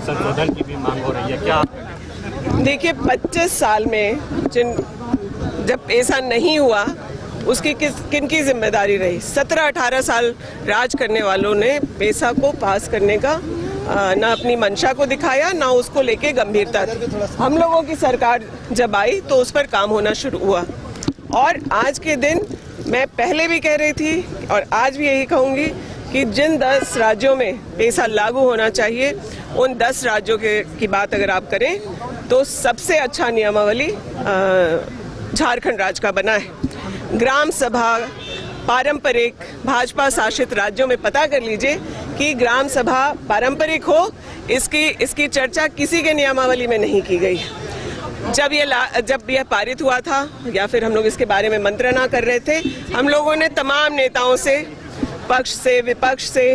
संशोधन की भी मांग हो रही है, क्या? देखिए, 25 साल में जब ऐसा नहीं हुआ उसकी किनकी जिम्मेदारी रही? 17-18 साल राज करने वालों ने पैसा को पास करने का ना अपनी मंशा को दिखाया, ना उसको लेके गंभीरता थी। हम लोगों की सरकार जब आई तो उस पर काम होना शुरू हुआ। और आज के दिन मैं पहले भी कह रही थी और आज भी यही कहूँगी कि जिन 10 राज्यों में पैसा लागू होना चाहिए, उन 10 राज्यों की बात अगर आप करें तो सबसे अच्छा नियमावली झारखंड राज्य का बना है। ग्राम सभा पारंपरिक भाजपा शासित राज्यों में पता कर लीजिए कि ग्राम सभा पारंपरिक हो, इसकी चर्चा किसी के नियमावली में नहीं की गई। जब यह पारित हुआ था या फिर हम लोग इसके बारे में मंत्रणा कर रहे थे, हम लोगों ने तमाम नेताओं से, पक्ष से, विपक्ष से,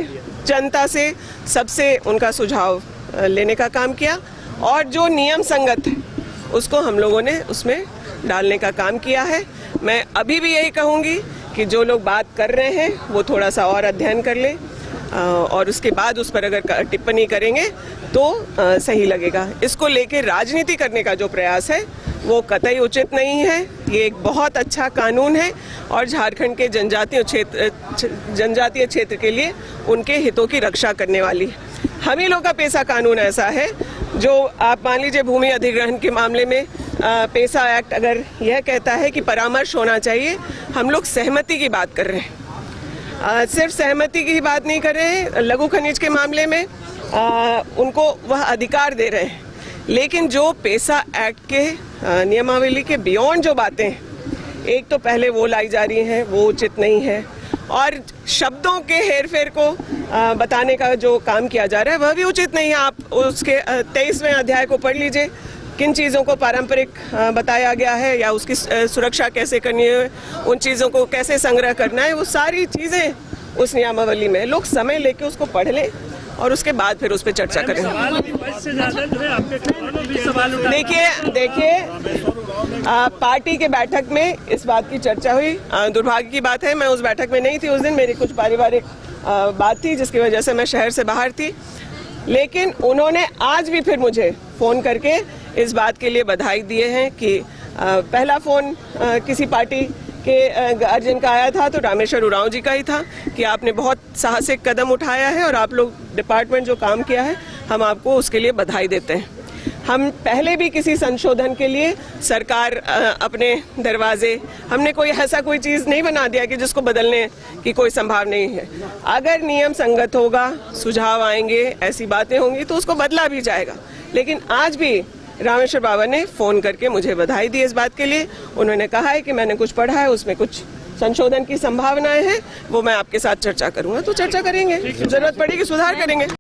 जनता से, सबसे उनका सुझाव लेने का काम किया और जो नियम संगत है उसको हम लोगों ने उसमें डालने का काम किया है। मैं अभी भी यही कहूँगी कि जो लोग बात कर रहे हैं वो थोड़ा सा और अध्ययन कर लें और उसके बाद उस पर अगर टिप्पणी करेंगे तो सही लगेगा। इसको लेके राजनीति करने का जो प्रयास है वो कतई उचित नहीं है। ये एक बहुत अच्छा कानून है और झारखंड के जनजातीय क्षेत्र के लिए उनके हितों की रक्षा करने वाली है। हम ही लोग का पैसा कानून ऐसा है जो आप मान लीजिए भूमि अधिग्रहण के मामले में पैसा एक्ट अगर यह कहता है कि परामर्श होना चाहिए, हम लोग सहमति की बात कर रहे हैं। सिर्फ सहमति की बात नहीं कर रहे हैं, लघु खनिज के मामले में उनको वह अधिकार दे रहे हैं, लेकिन जो पैसा एक्ट के नियमावली के बियॉन्ड जो बातें हैं, एक तो पहले वो लाई जा रही हैं वो उचित नहीं है और शब्दों के हेरफेर को बताने का जो काम किया जा रहा है वह भी उचित नहीं है। आप उसके 23वें अध्याय को पढ़ लीजिए, किन चीज़ों को पारंपरिक बताया गया है या उसकी सुरक्षा कैसे करनी है, उन चीज़ों को कैसे संग्रह करना है, वो सारी चीज़ें उस नियमावली में। लोग समय लेके उसको पढ़ लें और उसके बाद फिर उस पर चर्चा करें। देखिए, पार्टी के बैठक में इस बात की चर्चा हुई। दुर्भाग्य की बात है मैं उस बैठक में नहीं थी उस दिन, मेरी कुछ पारिवारिक बात थी जिसकी वजह से मैं शहर से बाहर थी, लेकिन उन्होंने आज भी फिर मुझे फ़ोन करके इस बात के लिए बधाई दिए हैं कि पहला फ़ोन किसी पार्टी के गार्जियन का आया था तो रामेश्वर उरांव जी का ही था कि आपने बहुत साहसिक कदम उठाया है और आप लोग डिपार्टमेंट जो काम किया है हम आपको उसके लिए बधाई देते हैं। हम पहले भी किसी संशोधन के लिए सरकार अपने दरवाजे, हमने कोई ऐसा कोई चीज़ नहीं बना दिया कि जिसको बदलने की कोई संभावना नहीं है। अगर नियम संगत होगा, सुझाव आएंगे, ऐसी बातें होंगी तो उसको बदला भी जाएगा। लेकिन आज भी रामेश्वर बाबा ने फ़ोन करके मुझे बधाई दी इस बात के लिए। उन्होंने कहा है कि मैंने कुछ पढ़ा है, उसमें कुछ संशोधन की संभावनाएं हैं, वो मैं आपके साथ चर्चा करूंगा, तो चर्चा करेंगे, जरूरत पड़ेगी सुधार करेंगे।